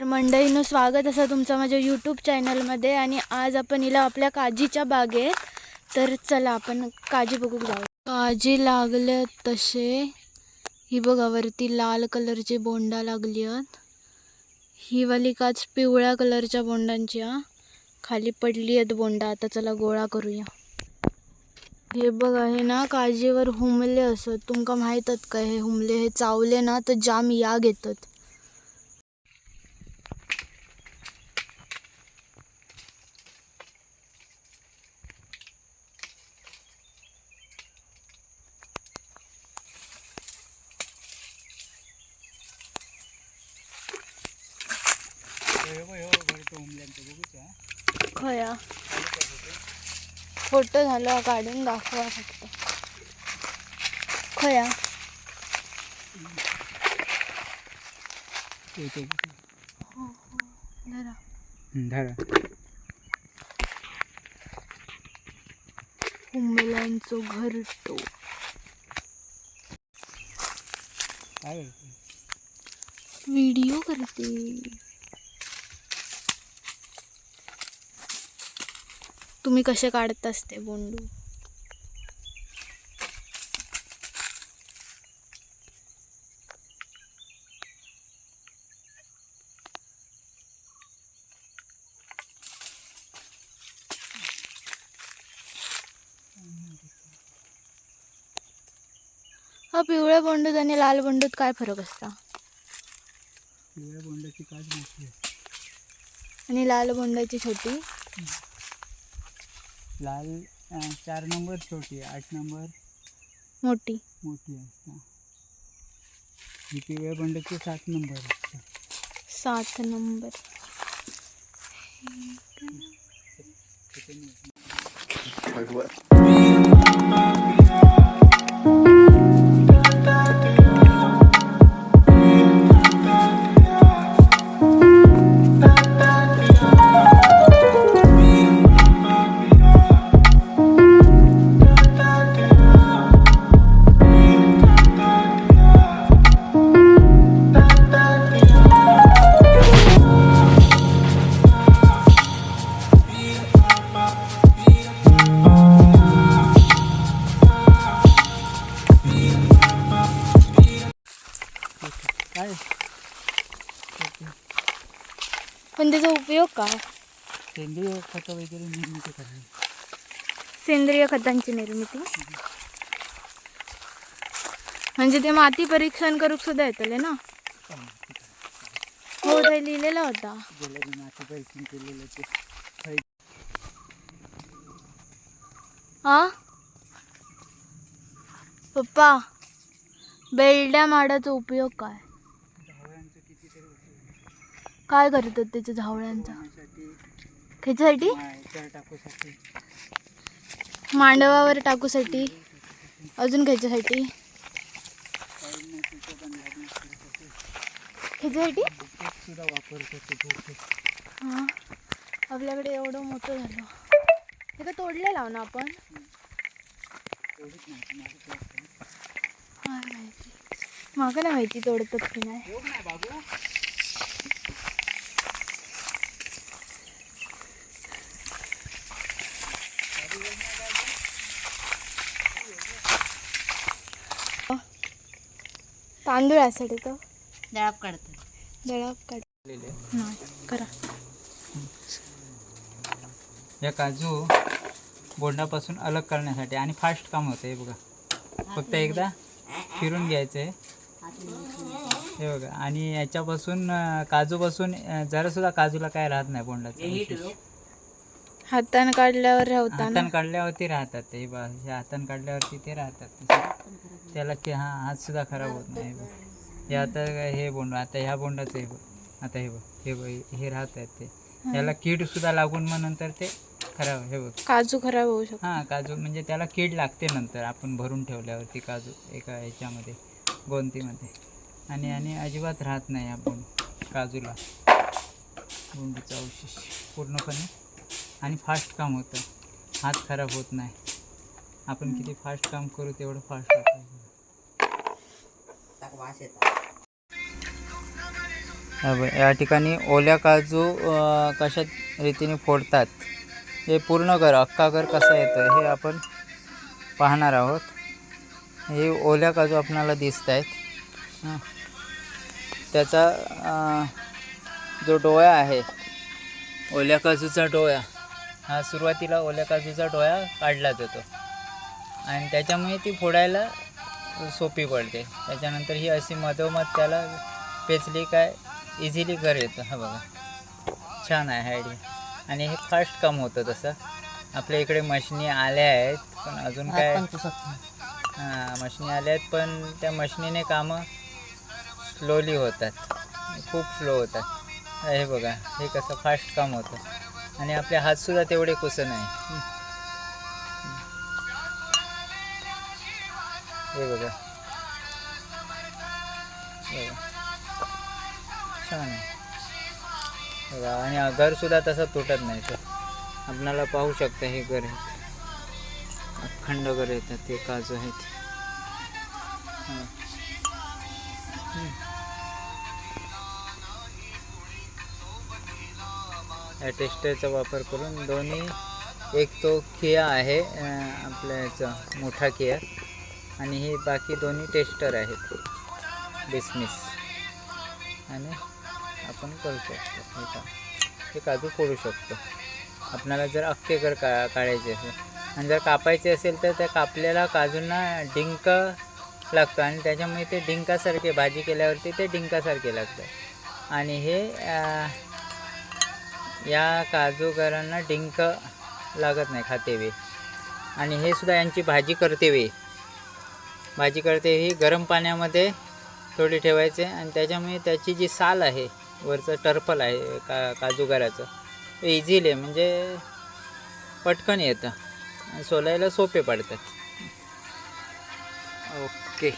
मंडळींनो, स्वागत असा तुमचं माझ्या यूट्यूब चॅनलमध्ये. आणि आज आपण इला आपल्या काजीच्या बागेत. तर चला आपण काजी बघू जाऊ. काजी लागले तसे ही बघा, वरती लाल कलरचे बोंडा लागली आहेत. ही वाली काच पिवळ्या कलरच्या बोंडांची खाली पडली आहेत बोंडा. आता चला गोळा करूया. हे बघा, हे ना काजीवर हुमले असत. तुमका माहितत का हे हुमले? हे चावले ना तर जाम याग येतात. खया फोटो झाला काढून दाखवा फक्त. खया हुमल्यांचं घरटो. व्हिडिओ करते. तुम्ही कसे काढतास ते बोंडू? हा, पिवळ्या बोंडूत आणि लाल बोंडूत काय फरक असता? पिवळ्या बोंडाची काज मोठी आहे आणि लाल बोंडाची छोटी. लाल 4 नंबर छोटी, 8 नंबर मोठी. मोठी असते. ही पिवळ्या बोंडाची 7 नंबर असते. 7 नंबर. पण त्याचा उपयोग काय? सेंद्रिय खत वगैरे निर्मिती करणे. सेंद्रिय खतांची निर्मिती म्हणजे ते माती परीक्षण करूक सुद्धा येतले ना? हो, ते लिहिलेला होता. माती परीक्षण केलेलं ते. पप्पा, बेलड्या माडाचा उपयोग काय? झावळ्यांचं कितीतरी उपयोग. काय करतात त्याच्या झावळ्यांचा? ख्याच्यासाठी? टाकूसाठी, मांडवावर टाकूसाठी. अजून ख्याच्यासाठी? ख्याच्यासाठी सुद्धा वापरतात. हां, आपल्याकडे एवढं मोठं झालं. हे का तोडले लाव ना आपण? मागा नाही माहिती तोडतात की नाही. तांदूळ यासाठी तर दळाप काढतात. दळाप नाही करा. या काजू बोंडापासून अलग करण्यासाठी आणि फास्ट काम होतं. हे बघा, फक्त एकदा फिरून घ्यायचं आहे. हे बघा, आणि याच्यापासून काजूपासून जरासुद्धा काजूला काय राहत नाही बोंडाचं. हाताने काढल्यावर हातान काढल्यावरती राहतात ते. ह्या हातान काढल्यावरती ते राहतात. त्याला की हात सुद्धा खराब होत नाही. हे आता हे बोंड, आता ह्या बोंडाचं हे बघ, आता हे बघ, हे राहत आहेत ते. याला कीड सुद्धा लागून मग नंतर ते खराब. हे बघ, काजू खराब होऊ शकतो. हां, काजू म्हणजे त्याला कीड लागते नंतर आपण भरून ठेवल्यावरती काजू एका ह्याच्यामध्ये, गोंतीमध्ये. आणि अजिबात राहत नाही आपण काजूला बोंडीचा अवशेष पूर्णपणे. आणि फास्ट काम होतं, हात खराब होत नाही. आपण किती फास्ट काम करू तेवढं फास्ट होतं. या ठिकाणी ओल्या काजू कशा रीतीने फोडतात हे पूर्ण घर अख्खा घर कसा येतं हे आपण पाहणार आहोत. हे ओल्या काजू आपणाला दिसत आहेत. त्याचा जो डोळा आहे ओल्या काजूचा डोळा हा सुरुवातीला ओल्या काजूचा डोळा काढला जातो आणि त्याच्यामुळे ती फोडायला सोपी पडते. त्याच्यानंतर ही अशी मधोमध त्याला पेचली काय इझिली घर येतं. हा बघा छान आहे आयडिया आणि हे फास्ट काम होतं. तसं आपल्या इकडे मशिनी आल्या आहेत पण अजून काय मशिनी आल्या आहेत पण त्या मशिनीने कामं स्लोली होतात, खूप स्लो होतात. हे बघा हे कसं फास्ट काम होतं आणि आपले हातसुद्धा तेवढे कुसं नाही. हे बघा छान आहे बघा आणि घरसुद्धा तसं तुटत नाही. तर आपणाला पाहू शकता हे घर आहेत, अखंड घर येतात ते काजू आहेत. या टेस्टरचा वापर करून दोन्ही एक तो खिया आहे आपल्या याचा मोठा खिया आणि हे बाकी दोन्ही टेस्टर आहेत बिसमिस आणि आपण करू शकतो. हे काजू फोडू शकतो आपल्याला जर अख्खे घर काढायचे असेल आणि जर कापायचे असेल तर त्या कापलेल्या काजूंना डिंक लागतो आणि त्याच्यामुळे ते डिंकासारखे भाजी केल्यावरती ते डिंकासारखे लागतात आणि हे या काजूगरांना डिंक लागत नाही खाते वेळी आणि हे सुद्धा यांची भाजी करते वेळी गरम पाण्यामध्ये थोडी ठेवायचे आणि त्याच्यामुळे त्याची जी साल आहे वरचं टर्फल आहे काजूगराचं ते इझिली म्हणजे पटकन येतं आणि सोलायला सोपे पडतात. ओके.